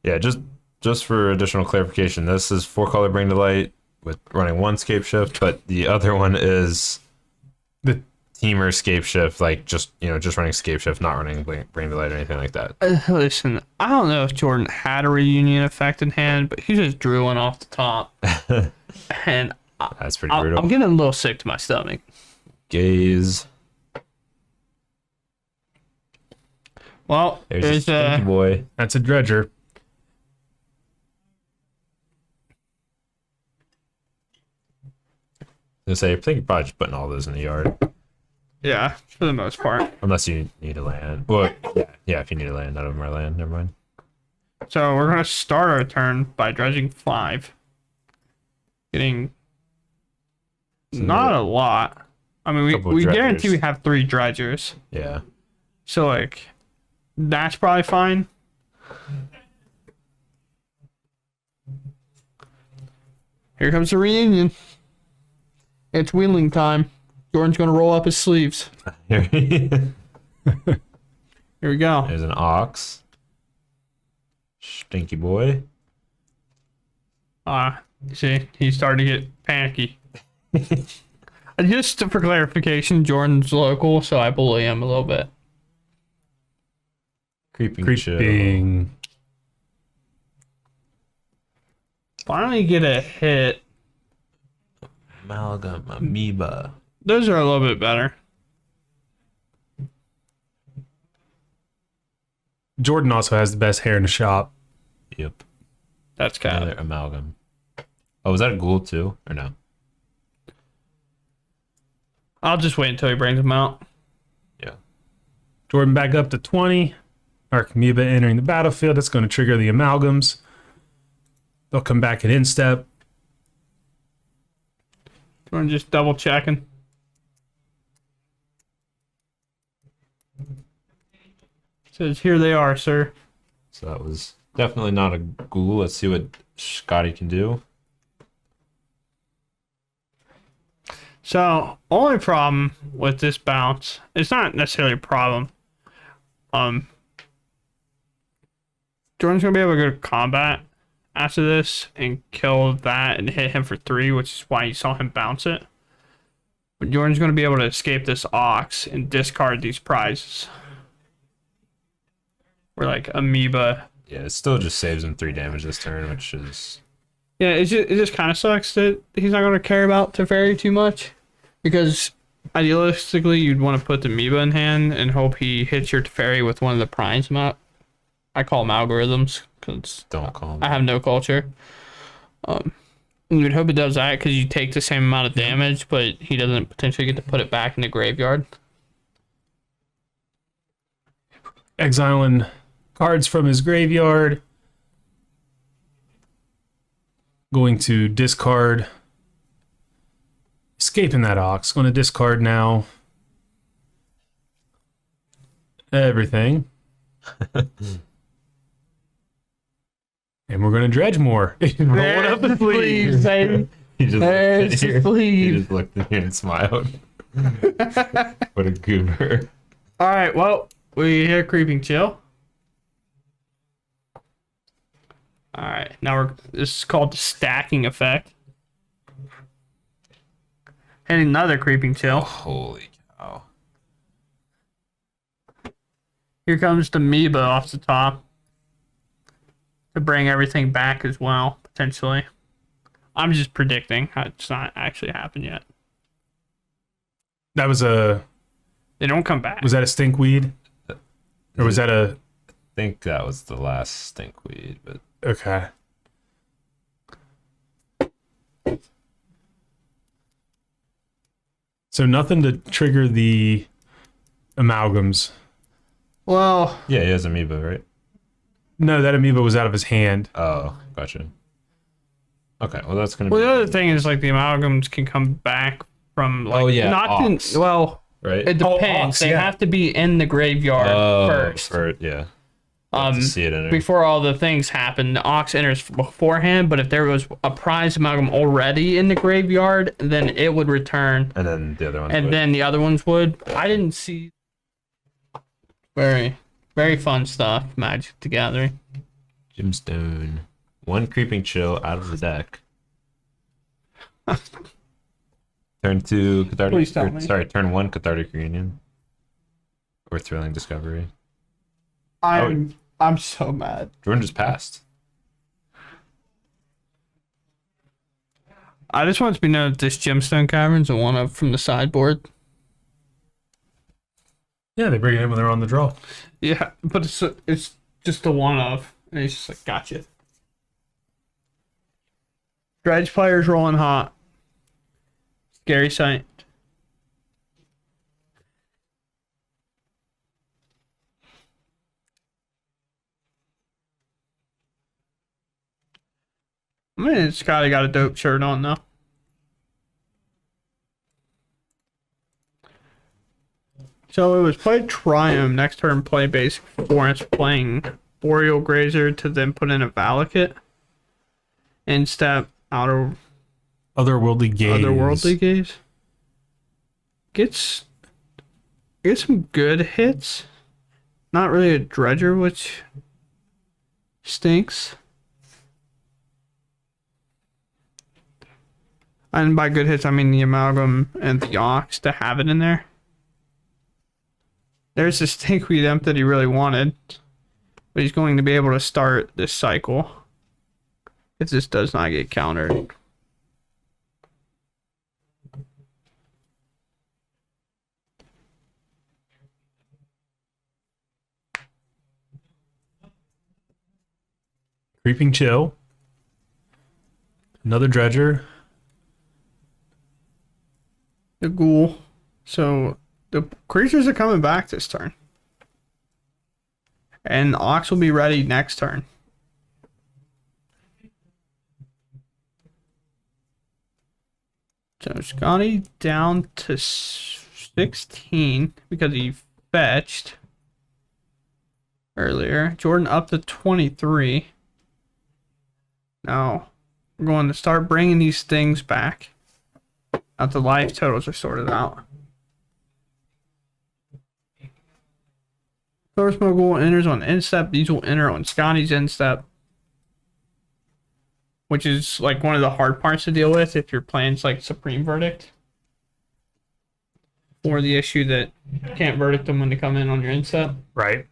Yeah, just for additional clarification, this is 4-color Bring to Light with running one scape shift, but the other one is The Teamer scape shift, like just running scape shift, not running Bring to Light or anything like that. Listen, I don't know if Jordan had a reunion effect in hand, but he just drew one off the top. And That's pretty brutal. I'm getting a little sick to my stomach. Gaze. Well, There's a there's stinky boy. that's a dredger. I think you're probably just putting all those in the yard, yeah, for the most part. unless you need a land. Well, yeah, if you need a land, none of them are land. Never mind. So we're gonna start our turn by dredging 5. Getting not a lot. I mean, Couple we dredgers. guarantee we have 3 dredgers. Yeah. So like, that's probably fine. Here comes the reunion. It's wheeling time. Jordan's gonna roll up his sleeves. There's Here we go. an ox. Stinky boy. You see, he's starting to get panicky. Just for clarification, Jordan's local, so I bully him a little bit. Creeping chill. Creeping. Finally get a hit. Amalgam amoeba. Those are a little bit better. Jordan also has the best hair in the shop. Yep. That's kind Another amalgam. Oh, was that a ghoul too? Or no? I'll just wait until he brings them out. Yeah. Jordan back up to 20. Archamoeba entering the battlefield. That's going to trigger the amalgams. They'll come back at instep. Jordan just double checking. Says, here they are, sir. So that was definitely not a ghoul. Let's see what Scotty can do. So, only problem with this bounce, it's not necessarily a problem. Jordan's gonna be able to go to combat after this and kill that and hit him for 3, which is why you saw him bounce it. But Jordan's gonna be able to escape this ox and discard these prizes. We're like amoeba. Yeah, it still just saves him 3 damage this turn, which is Yeah, it just kind of sucks that he's not going to care about Teferi too much. Because idealistically, you'd want to put the amoeba in hand and hope he hits your Teferi with one of the primes. I call them algorithms because don't call him. I have no culture. You'd hope it does that because you take the same amount of damage, but he doesn't potentially get to put it back in the graveyard. Exiling cards from his graveyard. Going to discard. Escaping that ox. Going to discard now. Everything. And we're going to dredge more. Roll it up the sleeves. baby. He just There's looked in the here. He sleeve. just looked in here and smiled. What a goober. All right, well, we hear creeping chill. All right, now this is called the stacking effect. And another creeping chill. Holy cow. Here comes the amoeba off the top to bring everything back as well, potentially. I'm just predicting. It's not actually happened yet. That was a... They don't come back. Was that a stinkweed? Or was that a... I think that was the last stinkweed, but Okay. So nothing to trigger the amalgams. Well, yeah, he has amoeba, right? No, that amoeba was out of his hand. Oh, gotcha. Okay, well that's gonna the be other thing is like the amalgams can come back from like Oh, yeah, not ox. well, right. it Oh, depends. ox, They yeah. have to be in the graveyard first. Yeah. You have to see it in there. Before all the things happen, the ox enters beforehand, but if there was a prize amalgam already in the graveyard, then it would return, And then the other one. and then the other ones would. I didn't see. Very, very fun stuff, Magic the Gathering. Gemstone. One creeping chill out of the deck. Turn 2 cathartic. Please tell me. Sorry, turn 1 cathartic reunion. Or thrilling discovery. I'm so mad. Jordan just passed. I just want it to be known that this Gemstone Cavern's a one up from the sideboard. Yeah, they bring it in when they're on the draw. Yeah, but it's just a one of, and he's just like, gotcha. Dredge players rolling hot. Scary sight. I mean, Scotty got a dope shirt on though. So it was play Triumph, next turn play basic Forest, playing Boreal Grazer to then put in a Valakut. And step outer Otherworldly gaze. Otherworldly Gaze. Gets some good hits. Not really a Dredger, which stinks. And by good hits, I mean the Amalgam and the Ox to have it in there. There's this Stinkweed Imp that he really wanted. But he's going to be able to start this cycle. If this does not get countered. Creeping chill. Another dredger. The Ghoul. So the creatures are coming back this turn. And Ox will be ready next turn. So Scotty down to 16 because he fetched earlier. Jordan up to 23. Now we're going to start bringing these things back. Now the life totals are sorted out. Source Mogul enters on instep. These will enter on Scotty's instep. Which is like one of the hard parts to deal with if your plan's like Supreme Verdict. Or the issue that you can't verdict them when they come in on your instep. Right.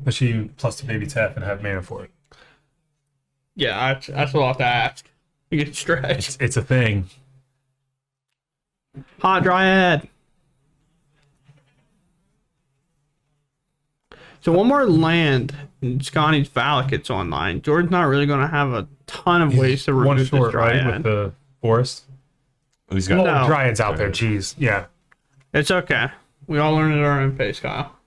But you plus the baby tap and have mana for it. Yeah, that's a lot to ask. You get stretched. It's a thing. Hot Dryad. So one more land, and Scotty's Valakut's online. Jordan's not really going to have a ton of ways to remove one this short, right? Dryad. With the forest. Oh, he's got No. Dryad's out there. Jeez. Yeah. It's okay. We all learn at our own pace, Kyle.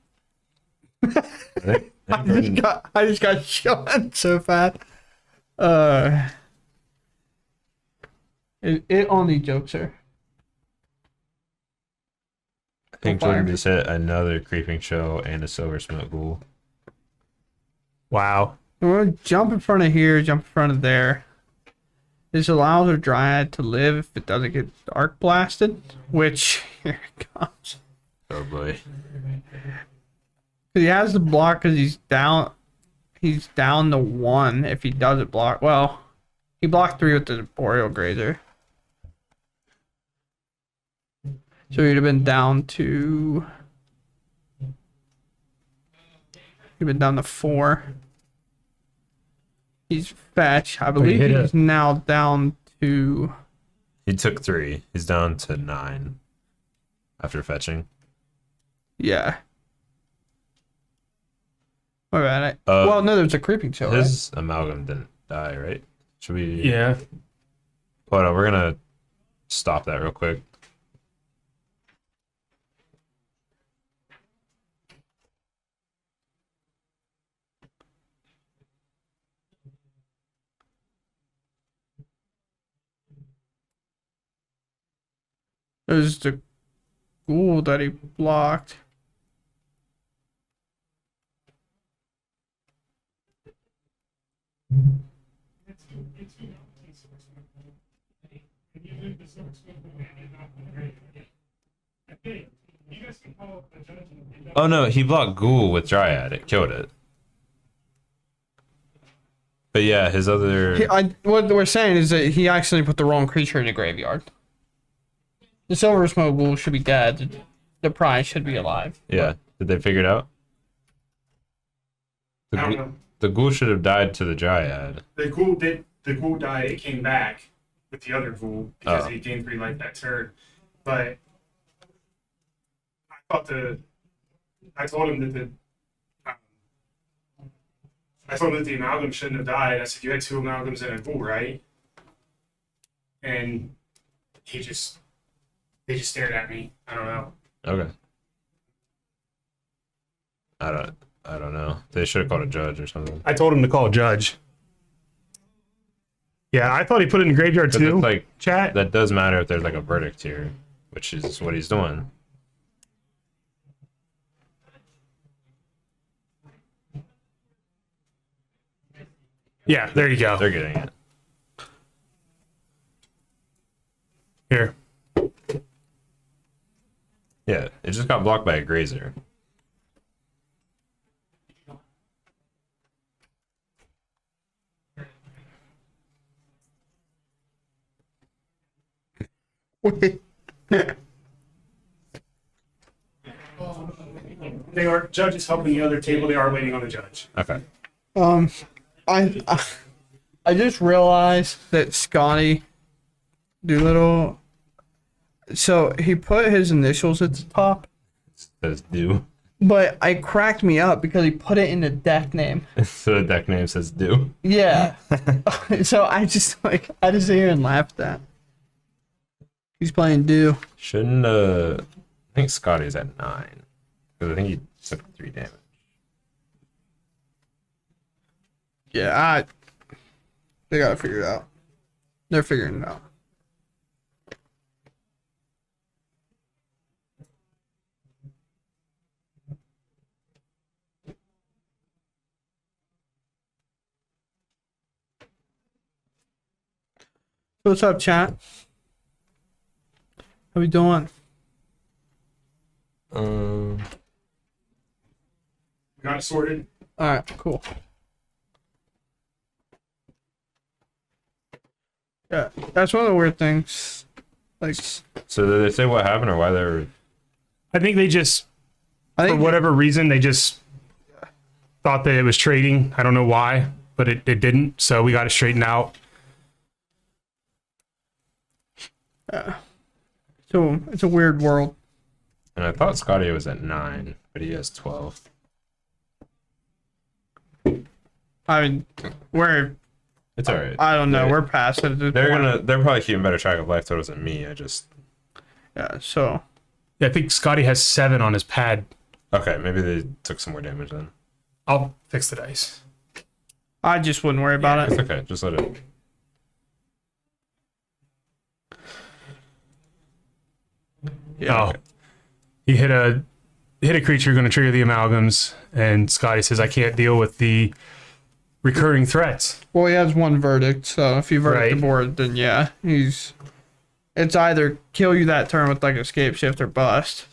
I just got shot so fast. It only jokes her. I think Jordan just hit another creeping chill and a silver smoke ghoul. Wow. We're gonna jump in front of here, jump in front of there. This allows our Dryad to live if it doesn't get arc blasted, which here it comes. Oh boy. He has the block because he's down. He's down to 1 if he doesn't block. Well, he blocked 3 with the Boreal Grazer. So he'd have been down to. He'd been down to 4. He's fetch. I believe hit he's it. now down to. He took 3. He's down to 9 after fetching. Yeah. Wait a minute. Well, no, there's a creeping chill. His amalgam didn't die, right? Should we? Yeah. Hold on, we're gonna stop that real quick. There's the ghoul that he blocked. Oh no, he blocked Ghoul with Dryad. It killed it. But yeah, his other. What we're saying is that he accidentally put the wrong creature in the graveyard. The Silver Smoke Ghoul should be dead. The prize should be alive. Yeah. Did they figure it out? I don't know. The Ghoul should have died to the Dryad. The ghoul did. The ghoul died. It came back with the other ghoul because Oh. he gained 3 life that turn. But I told him that the amalgam shouldn't have died. I said you had 2 amalgams and a ghoul, right? And they just stared at me. I don't know. Okay. I don't know. They should have called a judge or something. I told him to call a judge. Yeah, I thought he put it in the graveyard But too. that's like Chat. that does matter if there's like a verdict here, which is what he's doing. Yeah, there you go. They're getting it. Here. Yeah, it just got blocked by a grazer. They are judge is helping the other table. They are waiting on the judge. Okay. I just realized that Scotty Doolittle. So he put his initials at the top, Says do. but I cracked me up because he put it in the deck name. So the deck name says do. Yeah. So I just sit here and laughed at that. He's playing Do. Shouldn't I think Scotty's at 9. Because I think he took 3 damage. Yeah, they gotta figure it out. They're figuring it out. What's up, chat? How we doing? Got it sorted. All right, cool. Yeah, that's one of the weird things. Like, So did they say what happened or why they were? I think they just, I for think whatever reason, they just thought that it was trading. I don't know why, but it didn't. So we got it straightened out. so it's a weird world. And I thought Scotty was at 9, but he has 12. I mean, we're It's alright. I don't know. They- We're past it. At this They're point. they're probably keeping better track of life totals than me. Yeah. So Yeah, I think Scotty has 7 on his pad. Okay, maybe they took some more damage then. I'll fix the dice. I just wouldn't worry about It's it. okay, just let it. Oh, he hit a creature going to trigger the amalgams, and Scotty says, "I can't deal with the recurring threats." Well, he has one verdict. So if you verdict Right. the board, then yeah, it's either kill you that turn with like escape shift or bust.